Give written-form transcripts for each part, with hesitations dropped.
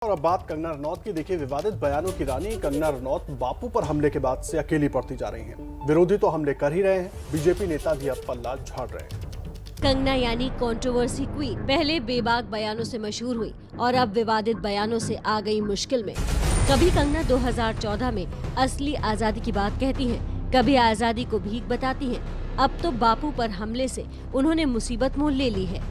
और अब बात कंगना रनौत की। देखिए, विवादित बयानों की रानी कंगना रनौत बापू पर हमले के बाद से अकेली पड़ती जा रही हैं। विरोधी तो हमले कर ही रहे हैं, बीजेपी नेता भी अब पल्ला झाड़ रहे हैं। कंगना यानी कंट्रोवर्सी क्वीन पहले बेबाक बयानों से मशहूर हुई और अब विवादित बयानों से आ गई मुश्किल में। कभी कंगना 2014 में असली आजादी की बात कहती हैं, कभी आजादी को भीख बताती हैं। अब तो बापू पर हमले से उन्होंने मुसीबत मोल ले ली है।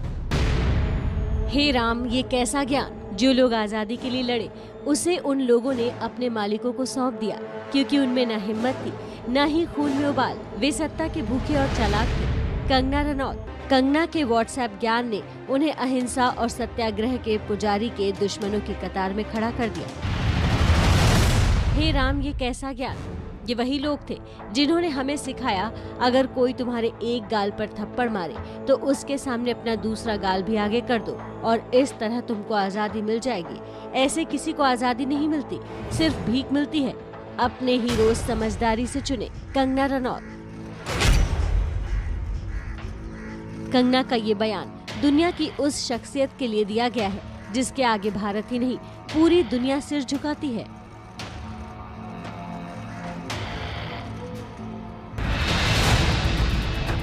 हे राम, ये कैसा ज्ञान। जो लोग आजादी के लिए लड़े उसे उन लोगों ने अपने मालिकों को सौंप दिया, क्योंकि उनमें न हिम्मत थी न ही खून में उबाल। वे सत्ता के भूखे और चालाक थे। कंगना रनौत। कंगना के व्हाट्सएप ज्ञान ने उन्हें अहिंसा और सत्याग्रह के पुजारी के दुश्मनों की कतार में खड़ा कर दिया। हे राम, ये कैसा ज्ञान। ये वही लोग थे जिन्होंने हमें सिखाया, अगर कोई तुम्हारे एक गाल पर थप्पड़ मारे तो उसके सामने अपना दूसरा गाल भी आगे कर दो और इस तरह तुमको आजादी मिल जाएगी। ऐसे किसी को आजादी नहीं मिलती, सिर्फ भीख मिलती है। अपने हीरो समझदारी से चुने। कंगना रनौत। कंगना का ये बयान दुनिया की उस शख्सियत के लिए दिया गया है जिसके आगे भारत ही नहीं पूरी दुनिया सिर झुकाती है।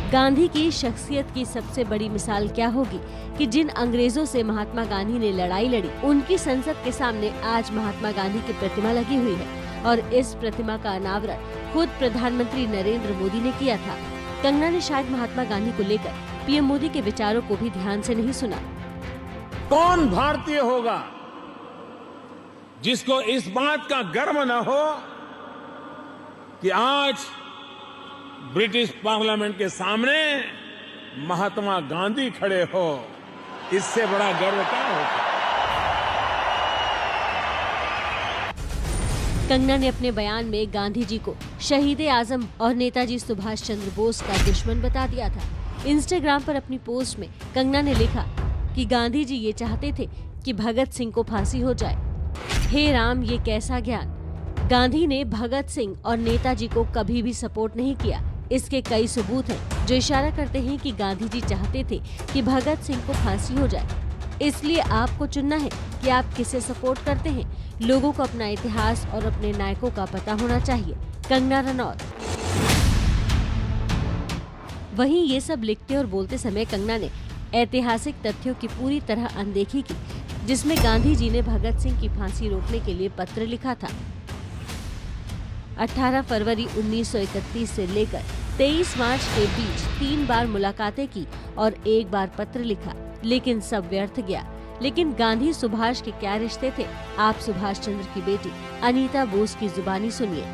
गांधी की शख्सियत की सबसे बड़ी मिसाल क्या होगी कि जिन अंग्रेजों से महात्मा गांधी ने लड़ाई लड़ी, उनकी संसद के सामने आज महात्मा गांधी की प्रतिमा लगी हुई है और इस प्रतिमा का अनावरण खुद प्रधानमंत्री नरेंद्र मोदी ने किया था। कंगना ने शायद महात्मा गांधी को लेकर पीएम मोदी के विचारों को भी ध्यान से नहीं सुना। कौन भारतीय होगा जिसको इस बात का गर्व न हो कि आज ब्रिटिश पार्लियामेंट के सामने महात्मा गांधी खड़े हो। इससे बड़ा गर्व क्या होगा। कंगना ने अपने बयान में गांधी जी को शहीद आजम और नेताजी सुभाष चंद्र बोस का दुश्मन बता दिया था। इंस्टाग्राम पर अपनी पोस्ट में कंगना ने लिखा कि गांधी जी ये चाहते थे कि भगत सिंह को फांसी हो जाए। हे राम, ये कैसा ज्ञान। गांधी ने भगत सिंह और नेताजी को कभी भी सपोर्ट नहीं किया। इसके कई सबूत हैं जो इशारा करते हैं कि गांधी जी चाहते थे कि भगत सिंह को फांसी हो जाए। इसलिए आपको चुनना है कि आप किसे सपोर्ट करते हैं। लोगों को अपना इतिहास और अपने नायकों का पता होना चाहिए। कंगना रनौत। वहीं ये सब लिखते और बोलते समय कंगना ने ऐतिहासिक तथ्यों की पूरी तरह अनदेखी की, जिसमें गांधी जी ने भगत सिंह की फांसी रोकने के लिए पत्र लिखा था। 18 फरवरी 1931 से लेकर 23 मार्च के बीच 3 बार मुलाकातें की और 1 बार पत्र लिखा, लेकिन सब व्यर्थ गया। लेकिन गांधी सुभाष के क्या रिश्ते थे, आप सुभाष चंद्र की बेटी अनीता बोस की जुबानी सुनिए।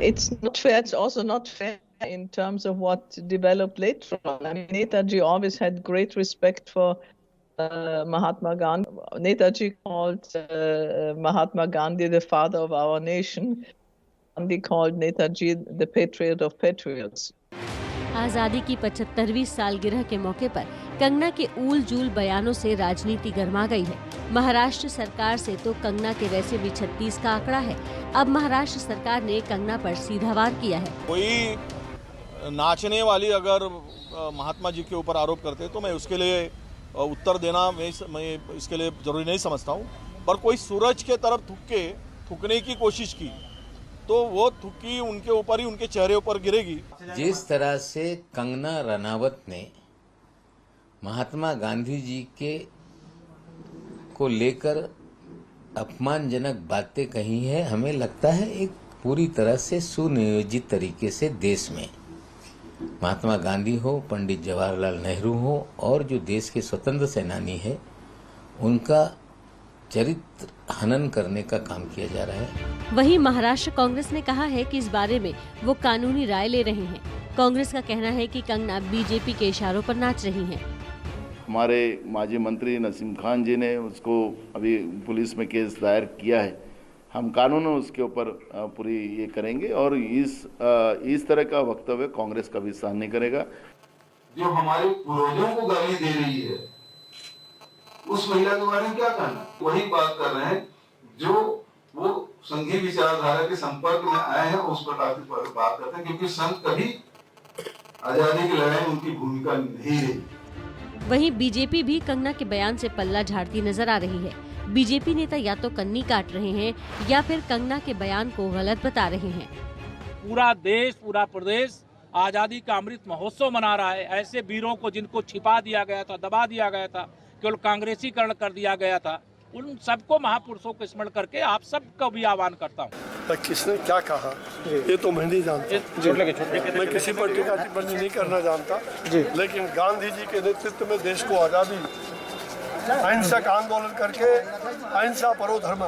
It's not fair. It's also not fair in terms of what developed later on. I mean, Netaji always had great respect for Mahatma Gandhi. Netaji called Mahatma Gandhi the father of our nation. Gandhi called Netaji the patriot of patriots. आजादी की 75वीं सालगिरह के मौके पर कंगना के ऊल joule बयानों से राजनीति गर्मा गई है। महाराष्ट्र सरकार से तो कंगना के वैसे भी 36 का आंकड़ा है। अब महाराष्ट्र सरकार ने कंगना पर सीधा वार किया है। कोई नाचने वाली अगर महात्मा जी के ऊपर आरोप करते तो मैं उसके लिए उत्तर देना मैं इसके लिए जरूरी नहीं समझता हूँ। पर कोई सूरज के तरफ थूकने की कोशिश की तो वो थुक्की उनके ऊपर ही, उनके चेहरे ऊपर गिरेगी। जिस तरह से कंगना रनावत ने महात्मा गांधी जी के को लेकर अपमानजनक बातें कही है, हमें लगता है एक पूरी तरह से सुनियोजित तरीके से देश में महात्मा गांधी हो, पंडित जवाहरलाल नेहरू हो और जो देश के स्वतंत्र सेनानी है, उनका चरित्र हनन करने का काम किया जा रहा है। वहीं महाराष्ट्र कांग्रेस ने कहा है कि इस बारे में वो कानूनी राय ले रहे हैं। कांग्रेस का कहना है कि कंगना बीजेपी के इशारों पर नाच रही हैं। हमारे माजी मंत्री नसीम खान जी ने उसको अभी पुलिस में केस दायर किया है। हम कानून उसके ऊपर पूरी ये करेंगे और इस तरह का वक्तव्य कांग्रेस कभी सहन नहीं करेगा। जो हमारे पूर्वजों को गाली दे रही है उस महिला के बारे में क्या कहना। वही बात कर रहे हैं जो वो संघीय विचारधारा के संपर्क में आए हैं, उस पर बात करते हैं, क्योंकि संघ कभी आजादी की लड़ाई में उनकी भूमिका नहीं रही। वहीं बीजेपी भी कंगना के बयान से पल्ला झाड़ती नजर आ रही है। बीजेपी नेता या तो कन्नी काट रहे हैं या फिर कंगना के बयान को गलत बता रहे हैं। पूरा देश, पूरा प्रदेश आजादी का अमृत महोत्सव मना रहा है। ऐसे वीरों को जिनको छिपा दिया गया था, दबा दिया गया था, केवल कांग्रेसीकरण कर दिया गया था, उन सबको महापुरुषों को स्मरण करके आप सबका भी आह्वान करता हूँ। किसने क्या कहा ये तो मैं नहीं जानता, मैं किसी पर टीका टिप्पणी नहीं करना जानता, लेकिन गांधी जी के नेतृत्व में देश को आजादी अहिंसक आंदोलन करके अहिंसा परो धर्म।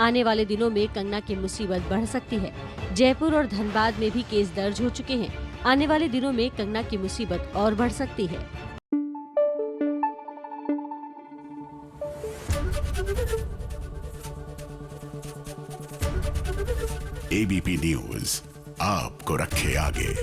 आने वाले दिनों में कंगना की मुसीबत बढ़ सकती है। जयपुर और धनबाद में भी केस दर्ज हो चुके हैं। आने वाले दिनों में कंगना की मुसीबत और बढ़ सकती है। ABP न्यूज़ आपको रखे आगे।